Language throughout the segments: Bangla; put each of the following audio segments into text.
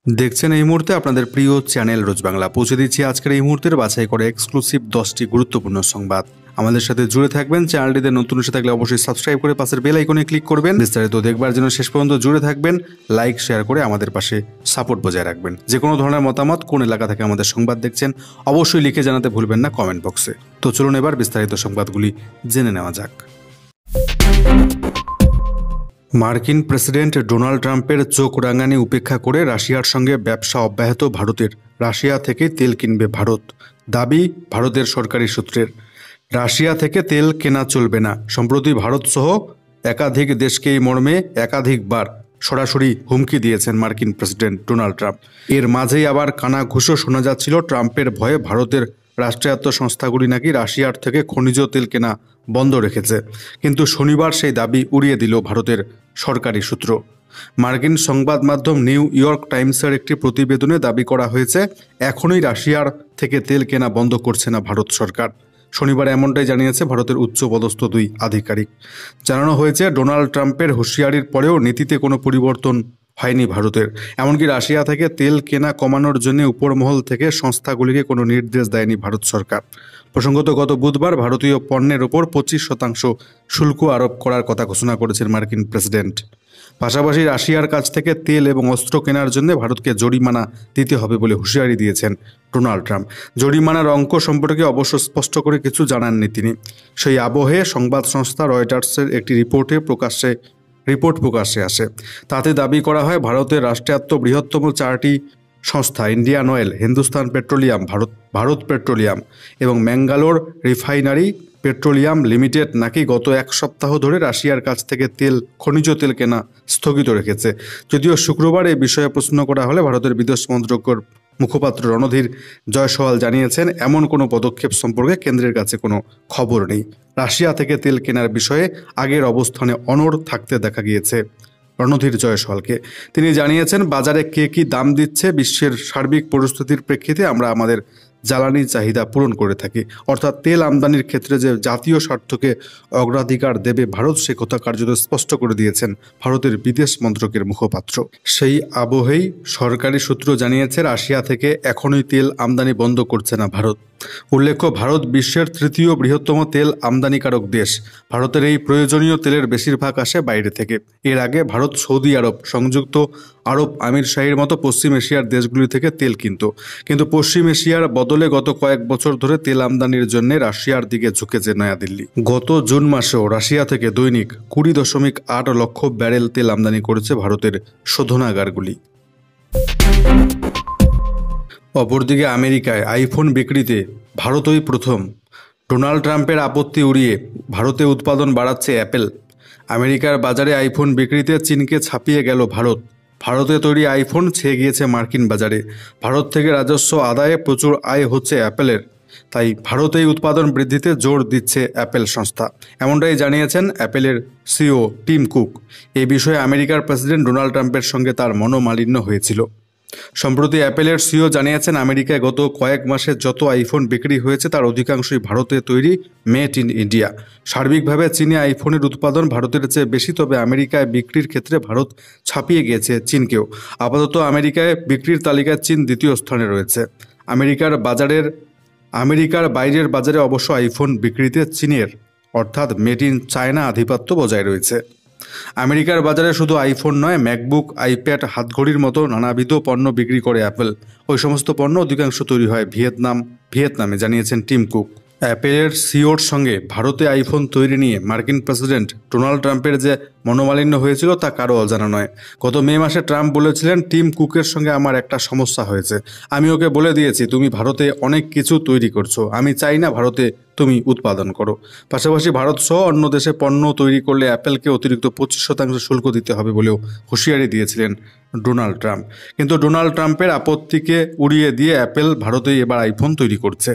দেখছেন এই মুহূর্তে আপনাদের প্রিয় চ্যানেল রোজ বাংলা। পৌঁছে দিচ্ছি আজকের এই মুহূর্তের বাছাই করে এক্সক্লুসিভ 10টি গুরুত্বপূর্ণ সংবাদ। আমাদের সাথে জুড়ে থাকবেন। চ্যানেলটিতে নতুন এসে থাকলে অবশ্যই সাবস্ক্রাইব করে পাশের বেল আইকনে ক্লিক করবেন। বিস্তারিত দেখবার জন্য শেষ পর্যন্ত জুড়ে থাকবেন। লাইক শেয়ার করে আমাদের পাশে সাপোর্ট বজায় রাখবেন। যে কোনো ধরনের মতামত, কোন এলাকা থেকে আমাদের সংবাদ দেখছেন অবশ্যই লিখে জানাতে ভুলবেন না কমেন্ট বক্সে। তো চলুন এবার বিস্তারিত সংবাদগুলি জেনে নেওয়া যাক। মার্কিন প্রেসিডেন্ট ডোনাল্ড ট্রাম্পের চোখ রাঙানি উপেক্ষা করে রাশিয়ার সঙ্গে ব্যবসা অব্যাহত ভারতের। রাশিয়া থেকে তেল কিনবে ভারত, দাবি ভারতের সরকারি সূত্রের। রাশিয়া থেকে তেল কেনা চলবে না। সম্প্রতি ভারত সহ একাধিক দেশকে এই মর্মে একাধিকবার সরাসরি হুমকি দিয়েছেন মার্কিন প্রেসিডেন্ট ডোনাল্ড ট্রাম্প। এর মাঝেই আবার কানাঘুষো শোনা যাচ্ছিল ট্রাম্পের ভয়ে ভারতের রাষ্ট্রায়ত্ত সংস্থাগুলি নাকি রাশিয়ার থেকে খনিজ তেল কেনা বন্ধ রেখেছে। কিন্তু শনিবার সেই দাবি উড়িয়ে দিল ভারতের সরকারি সূত্র। মার্কিন সংবাদ মাধ্যম নিউ ইয়র্ক টাইমসের একটি প্রতিবেদনে দাবি করা হয়েছে, এখনই রাশিয়ার থেকে তেল কেনা বন্ধ করছে না ভারত সরকার। শনিবার এমনটাই জানিয়েছে ভারতের উচ্চপদস্থ দুই আধিকারিক। জানানো হয়েছে, ডোনাল্ড ট্রাম্পের হুঁশিয়ারির পরেও নীতিতে কোনো পরিবর্তন হয়নি ভারতের। এমনকি রাশিয়া থেকে তেল কেনা কমানোর জন্য উপরমহল থেকে সংস্থাগুলিকে কোনো নির্দেশ দেয়নি ভারত সরকার। প্রসঙ্গত, গত বুধবার ভারতীয় পণ্যের ওপর 25% শুল্ক আরোপ করার কথা ঘোষণা করেছেন মার্কিন প্রেসিডেন্ট। পাশাপাশি রাশিয়ার কাছ থেকে তেল এবং অস্ত্র কেনার জন্য ভারতকে জরিমানা দিতে হবে বলে হুঁশিয়ারি দিয়েছেন ডোনাল্ড ট্রাম্প। জরিমানার অঙ্ক সম্পর্কে অবশ্য স্পষ্ট করে কিছু জানাননি তিনি। সেই আবহে সংবাদ সংস্থা রয়টার্সের একটি রিপোর্ট প্রকাশ্যে আসে। তাতে দাবি করা হয়, ভারতের রাষ্ট্রায়ত্ত বৃহত্তম 4টি সংস্থা Indian oil, Hindustan petroleum, Bharat petroleum এবং ম্যাঙ্গালোর রিফাইনারি পেট্রোলিয়াম লিমিটেড নাকি গত এক সপ্তাহ ধরে রাশিয়ার কাছ থেকে খনিজ তেল কেনা স্থগিত রেখেছে। যদিও শুক্রবার এই বিষয়ে প্রশ্ন করা হলে ভারতের বিদেশ মন্ত্রকের মুখপাত্র রণধীর জয়সওয়াল জানিয়েছেন, এমন কোনো পদক্ষেপ সম্পর্কে কেন্দ্রের কাছে কোনো খবর নেই। রাশিয়া থেকে তেল কেনার বিষয়ে আগের অবস্থানে অনড় থাকতে দেখা গিয়েছে রণধীর জয়সওয়ালকে। তিনি জানিয়েছেন, বাজারে কে কী দাম দিচ্ছে, বিশ্বের সার্বিক পরিস্থিতির প্রেক্ষিতে আমরা আমাদের জ্বালানি চাহিদা পূরণ করে থাকি। অর্থাৎ তেল আমদানির ক্ষেত্রে যে জাতীয় স্বার্থকে অগ্রাধিকার দেবে ভারত, সে কথা কার্যত স্পষ্ট করে দিয়েছেন ভারতের বিদেশ মন্ত্রকের মুখপাত্র। সেই আবহেই সরকারি সূত্র জানিয়েছে, রাশিয়া থেকে এখনই তেল আমদানি বন্ধ করছে না ভারত। উল্লেখ্য, ভারত বিশ্বের 3য় বৃহত্তম তেল আমদানিকারক দেশ। ভারতের এই প্রয়োজনীয় তেলের বেশিরভাগ আসে বাইরে থেকে। এর আগে ভারত সৌদি আরব, সংযুক্ত আরব আমিরশাহীর মতো পশ্চিম এশিয়ার দেশগুলি থেকে তেল কিন্তু পশ্চিম এশিয়ার বদলে গত কয়েক বছর ধরে তেল আমদানির জন্য রাশিয়ার দিকে ঝুঁকেছে নয়াদিল্লি। গত জুন মাসেও রাশিয়া থেকে দৈনিক 20.8 লক্ষ ব্যারেল তেল আমদানি করেছে ভারতের শোধনাগারগুলি। অপরদিকে আমেরিকায় আইফোন বিক্রিতে ভারতই প্রথম। ডোনাল্ড ট্রাম্পের আপত্তি উড়িয়ে ভারতে উৎপাদন বাড়াচ্ছে অ্যাপেল। আমেরিকার বাজারে আইফোন বিক্রিতে চীনকে ছাপিয়ে গেল ভারত। ভারতে তৈরি আইফোন ছেয়ে গিয়েছে মার্কিন বাজারে। ভারত থেকে রাজস্ব আদায়ে প্রচুর আয় হচ্ছে অ্যাপেলের। তাই ভারতেই উৎপাদন বৃদ্ধিতে জোর দিচ্ছে অ্যাপেল সংস্থা। এমনটাই জানিয়েছেন অ্যাপেলের সিইও টিম কুক। এই বিষয়ে আমেরিকার প্রেসিডেন্ট ডোনাল্ড ট্রাম্পের সঙ্গে তার মনোমালিন্য হয়েছিল। সম্প্রতি অ্যাপেলের সিইও জানিয়েছেন, আমেরিকায় গত কয়েক মাসে যত আইফোন বিক্রি হয়েছে তার অধিকাংশই ভারতে তৈরি, মেড ইন ইন্ডিয়া। সার্বিকভাবে চীনে আইফোনের উৎপাদন ভারতের চেয়ে বেশি, তবে আমেরিকায় বিক্রির ক্ষেত্রে ভারত ছাপিয়ে গিয়েছে চীনকেও। আপাতত আমেরিকায় বিক্রির তালিকায় চীন 2য় স্থানে রয়েছে। আমেরিকার বাইরের বাজারে অবশ্য আইফোন বিক্রিতে চীনের অর্থাৎ মেড ইন চায়না আধিপত্য বজায় রয়েছে। আমেরিকার বাজারে শুধু আইফোন নয়, ম্যাকবুক, আইপ্যাড, হাতঘড়ির মতো নানাবিধ পণ্য বিক্রি করে অ্যাপেল। ওই সমস্ত পণ্য অধিকাংশ তৈরি হয় ভিয়েতনামে, জানিয়েছেন টিম কুক। অ্যাপেলের সিইওর সঙ্গে ভারতে আইফোন তৈরি নিয়ে মার্কিন প্রেসিডেন্ট ডোনাল্ড ট্রাম্পের যে মনোমালিন্য হয়েছিল তা কারো অজানা নয়। গত মে মাসে ট্রাম্প বলেছিলেন, টিম কুকের সঙ্গে আমার একটা সমস্যা হয়েছে। আমি ওকে বলে দিয়েছি, তুমি ভারতে অনেক কিছু তৈরি করছো, আমি চাই না ভারতে তুমি উৎপাদন করো। পাশাপাশি ভারত সহ অন্য দেশে পণ্য তৈরি করলে অ্যাপেলকে অতিরিক্ত 25% শুল্ক দিতে হবে বলেও হুঁশিয়ারি দিয়েছিলেন ডোনাল্ড ট্রাম্প। কিন্তু ডোনাল্ড ট্রাম্পের আপত্তিকে উড়িয়ে দিয়ে অ্যাপেল ভারতেই এবার আইফোন তৈরি করছে।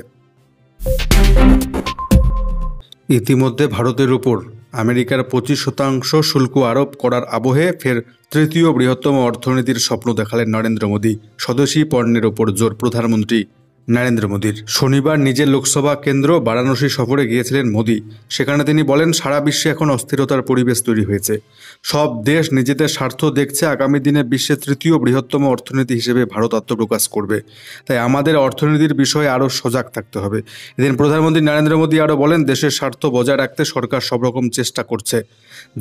ইতিমধ্যে ভারতের উপর আমেরিকার 25% শুল্ক আরোপ করার আবহে ফের 3য় বৃহত্তম অর্থনীতির স্বপ্ন দেখালেন নরেন্দ্র মোদী। স্বদেশি পণ্যের ওপর জোর। প্রধানমন্ত্রী নরেন্দ্র মোদীর। শনিবার নিজের লোকসভা কেন্দ্র বারাণসী সফরে গিয়েছিলেন মোদী। সেখানে তিনি বলেন, সারা বিশ্বে এখন অস্থিরতার পরিবেশ তৈরি হয়েছে। সব দেশ নিজেদের স্বার্থ দেখছে। আগামী দিনে বিশ্বের তৃতীয় বৃহত্তম অর্থনীতি হিসেবে ভারত আত্মপ্রকাশ করবে। তাই আমাদের অর্থনীতির বিষয়ে আরও সজাগ থাকতে হবে। এদিন প্রধানমন্ত্রী নরেন্দ্র মোদী আরও বলেন, দেশের স্বার্থ বজায় রাখতে সরকার সব রকম চেষ্টা করছে।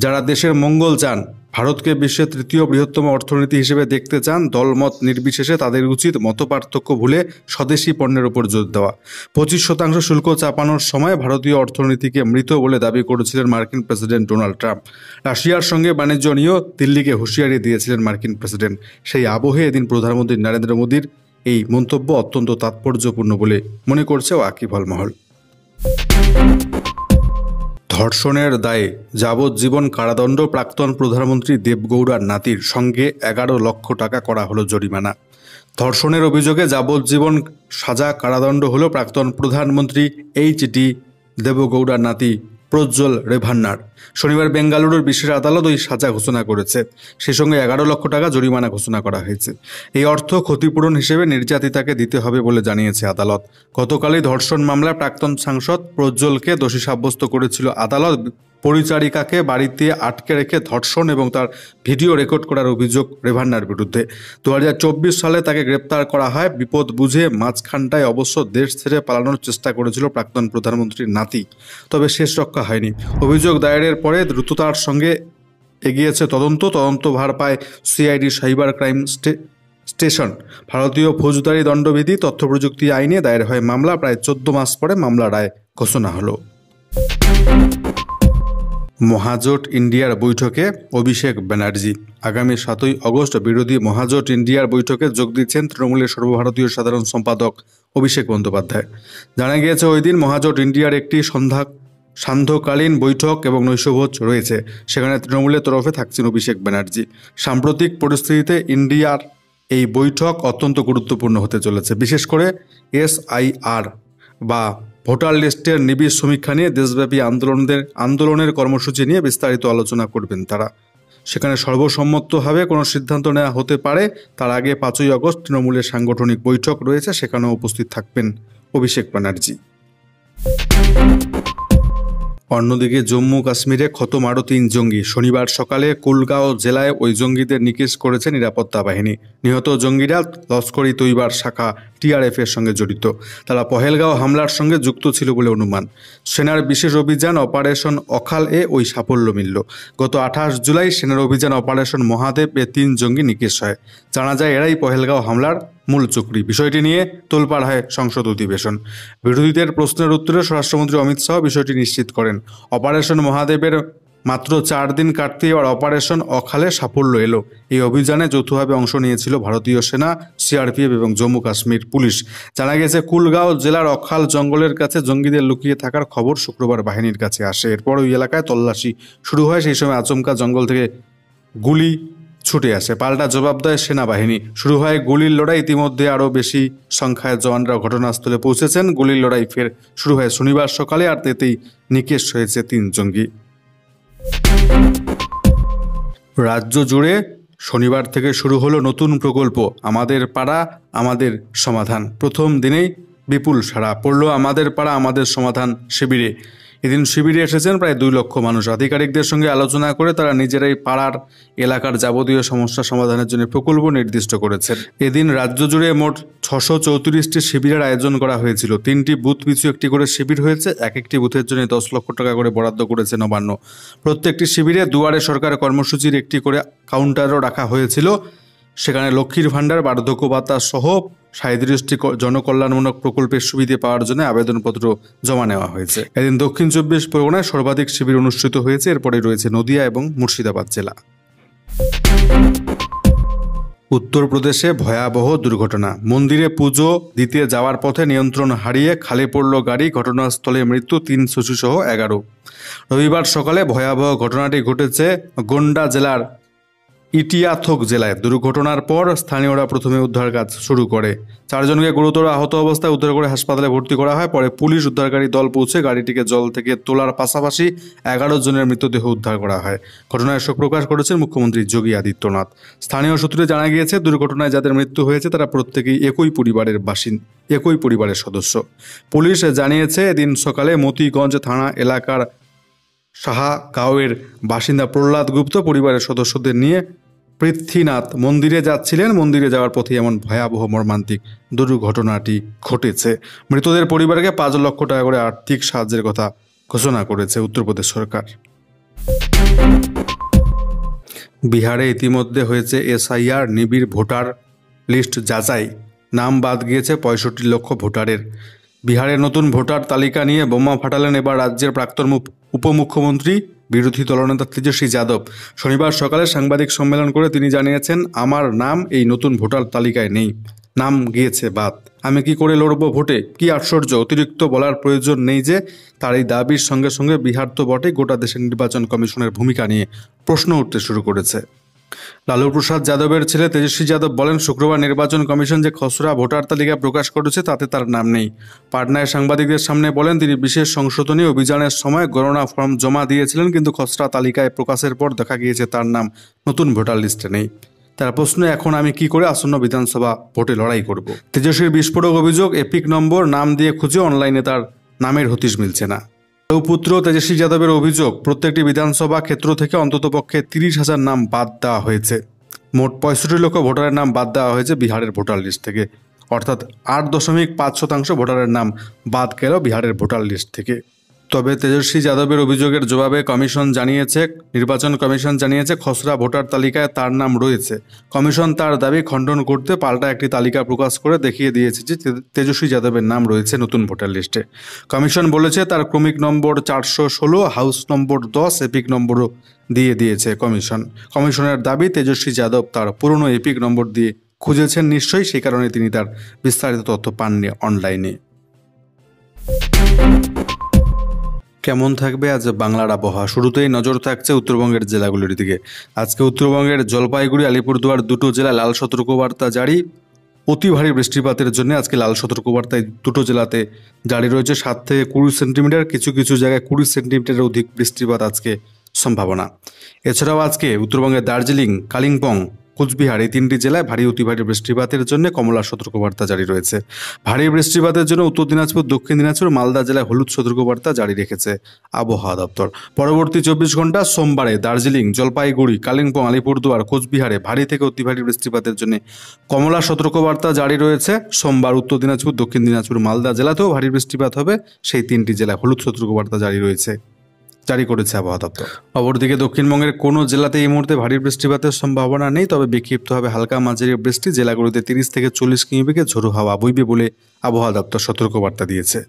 যারা দেশের মঙ্গল চান, ভারতকে বিশ্বের তৃতীয় বৃহত্তম অর্থনীতি হিসেবে দেখতে চান, দলমত নির্বিশেষে তাদের উচিত মতপার্থক্য ভুলে স্বদেশি পণ্যের উপর জোর দেওয়া। 25% শুল্ক চাপানোর সময় ভারতীয় অর্থনীতিকে মৃত বলে দাবি করেছিলেন মার্কিন প্রেসিডেন্ট ডোনাল্ড ট্রাম্প। রাশিয়ার সঙ্গে বাণিজ্য নিয়েও দিল্লিকে হুঁশিয়ারি দিয়েছিলেন মার্কিন প্রেসিডেন্ট। সেই আবহে এদিন প্রধানমন্ত্রী নরেন্দ্র মোদীর এই মন্তব্য অত্যন্ত তাৎপর্যপূর্ণ বলে মনে করছে ওয়াকিবহাল মহল। ধর্ষণের দায়ে যাবজ্জীবন কারাদণ্ড প্রাক্তন প্রধানমন্ত্রী দেবগৌড়ার নাতির, সঙ্গে 11 লক্ষ টাকা করা হলো জরিমানা। ধর্ষণের অভিযোগে যাবজ্জীবন সাজা কারাদণ্ড হল প্রাক্তন প্রধানমন্ত্রী এইচ.ডি. দেবগৌড়ার নাতি প্রজ্জ্বল রেভান্নার। শনিবার বেঙ্গালুরুর বিশেষ আদালত ওই সাজা ঘোষণা করেছে। সেই সঙ্গে 11 লক্ষ টাকা জরিমানা ঘোষণা করা হয়েছে। এই অর্থ ক্ষতিপূরণ হিসেবে নির্যাতিতাকে দিতে হবে বলে জানিয়েছে আদালত। গতকালই ধর্ষণ মামলায় প্রাক্তন সাংসদ প্রজ্জ্বলকে দোষী সাব্যস্ত করেছিল আদালত। পরিচারিকাকে বাড়িতে আটকে রেখে ধর্ষণ এবং তার ভিডিও রেকর্ড করার অভিযোগ রেভান্নার বিরুদ্ধে। 2024 সালে তাকে গ্রেপ্তার করা হয়। বিপদ বুঝে মাঝখানটায় অবশ্য দেশ ছেড়ে পালানোর চেষ্টা করেছিল প্রাক্তন প্রধানমন্ত্রীর নাতি, তবে শেষ রক্ষা হয়নি। অভিযোগ দায়েরের পরে দ্রুততার সঙ্গে এগিয়েছে তদন্তভার পায় সিআইডি সাইবার ক্রাইম স্টেশন। ভারতীয় ফৌজদারি দণ্ডবিধি তথ্য প্রযুক্তি আইনে দায়ের হয় মামলা। প্রায় 14 মাস পরে মামলা রায় ঘোষণা হলো। মহাজোট ইন্ডিয়ার বৈঠকে অভিষেক ব্যানার্জি। আগামী 7ই আগস্ট বিরোধী মহাজোট ইন্ডিয়ার বৈঠকে যোগ দিচ্ছেন তৃণমূলের সর্বভারতীয় সাধারণ সম্পাদক অভিষেক বন্দ্যোপাধ্যায়। জানা গিয়েছে, ওই দিন মহাজোট ইন্ডিয়ার একটি সান্ধ্যকালীন বৈঠক এবং নৈশভোজ রয়েছে। সেখানে তৃণমূলের তরফে থাকছেন অভিষেক ব্যানার্জি। সাম্প্রতিক পরিস্থিতিতে ইন্ডিয়ার এই বৈঠক অত্যন্ত গুরুত্বপূর্ণ হতে চলেছে। বিশেষ করে SIR বা ভোটার লিস্টের নিবিড় সমীক্ষা নিয়ে দেশব্যাপী আন্দোলনের কর্মসূচি নিয়ে বিস্তারিত আলোচনা করবেন তারা। সেখানে সর্বসম্মতভাবে কোনো সিদ্ধান্ত নেওয়া হতে পারে। তার আগে 5ই আগস্ট তৃণমূলের সাংগঠনিক বৈঠক রয়েছে, সেখানেও উপস্থিত থাকবেন অভিষেক ব্যানার্জি। অন্যদিকে জম্মু কাশ্মীরে খতম আরও 3 জঙ্গি। শনিবার সকালে কুলগাঁও জেলায় ওই জঙ্গিদের নিকেশ করেছে নিরাপত্তা বাহিনী। নিহত জঙ্গিরা লস্কর-ই তৈবার শাখা TRF এর সঙ্গে জড়িত। তারা পহেলগাঁও হামলার সঙ্গে যুক্ত ছিল বলে অনুমান। সেনার বিশেষ অভিযান অপারেশন অখাল-এ ওই সাফল্য মিলল। গত 28 জুলাই সেনার অভিযান অপারেশন মহাদেব-এ 3 জঙ্গি নিকেশ হয়। জানা যায় এরাই পহেলগাঁও হামলার মূল চক্রী। বিষয়টি নিয়ে তোলপাড় হয় সংসদ অধিবেশন। বিরোধীদের প্রশ্নের উত্তরে স্বরাষ্ট্রমন্ত্রী অমিত শাহ বিষয়টি নিশ্চিত করেন। অপারেশন মহাদেবের মাত্র 4 দিন কাটতেই এবার অপারেশন অখালে সাফল্য এলো। এই অভিযানে যৌথভাবে অংশ নিয়েছিল ভারতীয় সেনা, CRPF এবং জম্মু কাশ্মীর পুলিশ। জানা গেছে, কুলগাঁও জেলার অখাল জঙ্গলের কাছে জঙ্গিদের লুকিয়ে থাকার খবর শুক্রবার বাহিনীর কাছে আসে। এরপর ওই এলাকায় তল্লাশি শুরু হয়। সেই সময় আচমকা জঙ্গল থেকে গুলি ছুটে আসে। পাল্টা জবাব দেয় সেনাবাহিনী। শুরু হয় গুলির লড়াই। ইতিমধ্যে আরও বেশি সংখ্যায় জওয়ানরা ঘটনাস্থলে পৌঁছেছেন। গুলির লড়াই ফের শুরু হয় শনিবার সকালে, আর তেতেই নিকেশ হয়েছে 3 জঙ্গি। রাজ্য জুড়ে শনিবার থেকে শুরু হলো নতুন প্রকল্প আমাদের পাড়া আমাদের সমাধান। প্রথম দিনেই বিপুল সাড়া পড়ল আমাদের পাড়া আমাদের সমাধান শিবিরে। এদিন শিবিরে এসেছেন প্রায় 2 লক্ষ মানুষ। আধিকারিকদের সঙ্গে আলোচনা করে তারা নিজেরাই পাড়ার এলাকার যাবতীয় সমস্যা সমাধানের জন্য প্রকল্প নির্দিষ্ট করেছেন। এদিন রাজ্য জুড়ে মোট 634টি শিবিরের আয়োজন করা হয়েছিল। 3টি বুথ পিছু একটি করে শিবির হয়েছে। এক একটি বুথের জন্য 10 লক্ষ টাকা করে বরাদ্দ করেছে নবান্ন। প্রত্যেকটি শিবিরে দুয়ারে সরকার কর্মসূচির একটি করে কাউন্টারও রাখা হয়েছিল। সেখানে লক্ষ্মীর ভাণ্ডার, বার্ধক্য ভাতা সহ 37টি জনকল্যাণমূলক প্রকল্পের সুবিধে পাওয়ার জন্য আবেদনপত্র জমা নেওয়া হয়েছে। এদিন দক্ষিণ 24 পরগনায় সর্বাধিক শিবির অনুষ্ঠিত হয়েছে। এরপরে রয়েছে নদিয়া এবং মুর্শিদাবাদ জেলা। উত্তরপ্রদেশে ভয়াবহ দুর্ঘটনা। মন্দিরে পুজো দিতে যাওয়ার পথে নিয়ন্ত্রণ হারিয়ে খালে পড়ল গাড়ি। ঘটনাস্থলে মৃত্যু 3 শিশুসহ 11। রবিবার সকালে ভয়াবহ ঘটনাটি ঘটেছে গোন্ডা জেলার ইটিয়াথোক জেলায় দুর্ঘটনার পর স্থানীয়রা প্রথমে উদ্ধার কাজ শুরু করে। 4 জনকে গুরুতর আহত অবস্থায় উদ্ধার করে হাসপাতালে ভর্তি করা হয়। পরে পুলিশ উদ্ধারকারী দল পৌঁছে গাড়িটিকে জল থেকে তোলার পাশাপাশি 11 জনের মৃতদেহ উদ্ধার করা হয়। ঘটনায় শোক প্রকাশ করেছেন মুখ্যমন্ত্রী যোগী আদিত্যনাথ। স্থানীয় সূত্রে জানা গিয়েছে, দুর্ঘটনায় যাদের মৃত্যু হয়েছে তারা প্রত্যেকেই একই পরিবারের সদস্য। পুলিশ জানিয়েছে, এদিন সকালে মতিগঞ্জ থানা এলাকার সাহাগাঁওয়ের বাসিন্দা প্রহ্লাদ গুপ্ত পরিবারের সদস্যদের নিয়ে পৃথ্বীনাথ মন্দিরে যাচ্ছিলেন। মন্দিরে যাওয়ার পথে এমন ভয়াবহ মর্মান্তিক দুর্ঘটনাটি ঘটেছে। মৃতদের পরিবারকে 5 লক্ষ টাকা করে আর্থিক সাহায্যের কথা ঘোষণা করেছে উত্তরপ্রদেশ সরকার। বিহারে ইতিমধ্যে হয়েছে এসআইআর, নিবিড় ভোটার লিস্ট যাচাই। নাম বাদ গিয়েছে 65 লক্ষ ভোটারের। বিহারের নতুন ভোটার তালিকা নিয়ে বোমা ফাটালেন এবার রাজ্যের প্রাক্তন উপমুখ্যমন্ত্রী বিরোধী দলনেতা তেজস্বী যাদব। শনিবার সকালে সাংবাদিক সম্মেলন করে তিনি জানিয়েছেন, আমার নাম এই নতুন ভোটার তালিকায় নেই, নাম গিয়েছে বাদ। আমি কি করে লড়ব ভোটে? কি আশ্চর্য! অতিরিক্ত বলার প্রয়োজন নেই যে। তার এই দাবির সঙ্গে সঙ্গে বিহার তো বটে, গোটা দেশের নির্বাচন কমিশনের ভূমিকা নিয়ে প্রশ্ন উঠতে শুরু করেছে। লালু প্রসাদ যাদবের ছেলে তেজস্বী যাদব বলেন, শুক্রবার নির্বাচন কমিশন যে খসড়া ভোটার তালিকা প্রকাশ করেছে তাতে তার নাম নেই। পাটনায় সাংবাদিকদের সামনে বলেন, তিনি বিশেষ সংশোধনী অভিযানের সময় গণনা ফর্ম জমা দিয়েছিলেন, কিন্তু খসড়া তালিকায় প্রকাশের পর দেখা গিয়েছে তার নাম নতুন ভোটার লিস্টে নেই। তার প্রশ্ন, এখন আমি কি করে আসন্ন বিধানসভা ভোটে লড়াই করব? তেজস্বীর বিস্ফোরক অভিযোগ, এপিক নম্বর নাম দিয়ে খুঁজে অনলাইনে তার নামের হদিশ মিলছে না। পুত্র তেজস্বী যাদবের অভিযোগ, প্রত্যেকটি বিধানসভা ক্ষেত্র থেকে অন্ততপক্ষে 30,000 নাম বাদ দেওয়া হয়েছে। মোট 65 লক্ষ ভোটারের নাম বাদ দেওয়া হয়েছে বিহারের ভোটার লিস্ট থেকে, অর্থাৎ 8.5% ভোটারের নাম বাদ গেল বিহারের ভোটার লিস্ট থেকে। তবে তেজস্বী যাদবের অভিযোগের জবাবে নির্বাচন কমিশন জানিয়েছে খসড়া ভোটার তালিকায় তার নাম রয়েছে। কমিশন তার দাবি খণ্ডন করতে পাল্টা একটি তালিকা প্রকাশ করে দেখিয়ে দিয়েছে যে তেজস্বী যাদবের নাম রয়েছে নতুন ভোটার লিস্টে। কমিশন বলেছে তার ক্রমিক নম্বর 416, হাউস নম্বর 10, এপিক নম্বরও দিয়ে দিয়েছে কমিশনের দাবি, তেজস্বী যাদব তার পুরনো এপিক নম্বর দিয়ে খুঁজেছেন নিশ্চয়ই, সেই কারণে তিনি তার বিস্তারিত তথ্য পাননি অনলাইনে। কেমন থাকবে আজ বাংলার আবহাওয়া? শুরুতেই নজর থাকছে উত্তরবঙ্গের জেলাগুলির দিকে। আজকে উত্তরবঙ্গের জলপাইগুড়ি, আলিপুরদুয়ার দুটো জেলায় লাল সতর্কবার্তা জারি। অতি ভারী বৃষ্টিপাতের জন্য আজকে লাল সতর্কবার্তায় দুটো জেলাতে জারি রয়েছে। 7 থেকে 20 সেন্টিমিটার, কিছু কিছু জায়গায় 20 সেন্টিমিটারের অধিক বৃষ্টিপাত আজকে সম্ভাবনা। এছাড়াও আজকে উত্তরবঙ্গের দার্জিলিং, কালিম্পং, কোচবিহার এই 3টি জেলায় ভারী অতি ভারী বৃষ্টিপাতের জন্য কমলা সতর্কবার্তা জারি রয়েছে। ভারী বৃষ্টিপাতের জন্য উত্তর দিনাজপুর, দক্ষিণ দিনাজপুর, মালদা জেলায় হলুদ সতর্কবার্তা জারি রেখেছে আবহাওয়া দপ্তর। পরবর্তী 24 ঘন্টা সোমবারে দার্জিলিং, জলপাইগুড়ি, কালিম্পং, আলিপুরদুয়ার, কোচবিহারে ভারী থেকে অতি ভারী বৃষ্টিপাতের জন্য কমলা সতর্কবার্তা জারি রয়েছে। সোমবার উত্তর দিনাজপুর, দক্ষিণ দিনাজপুর, মালদা জেলাতেও ভারী বৃষ্টিপাত হবে। সেই 3টি জেলায় হলুদ সতর্কবার্তা জারি করেছে আবহাওয়া দপ্তর। অপরদিকে দক্ষিণবঙ্গের কোনো জেলাতে এই মুহূর্তে ভারী বৃষ্টিপাতের সম্ভাবনা নেই, তবে বিক্ষিপ্তভাবে হালকা মাঝারি বৃষ্টি, জেলাগুলিতে 30 থেকে 40 কিমি বেগে ঝোড়ো হাওয়া বইবে বলে আবহাওয়া দপ্তর সতর্কবার্তা দিয়েছে।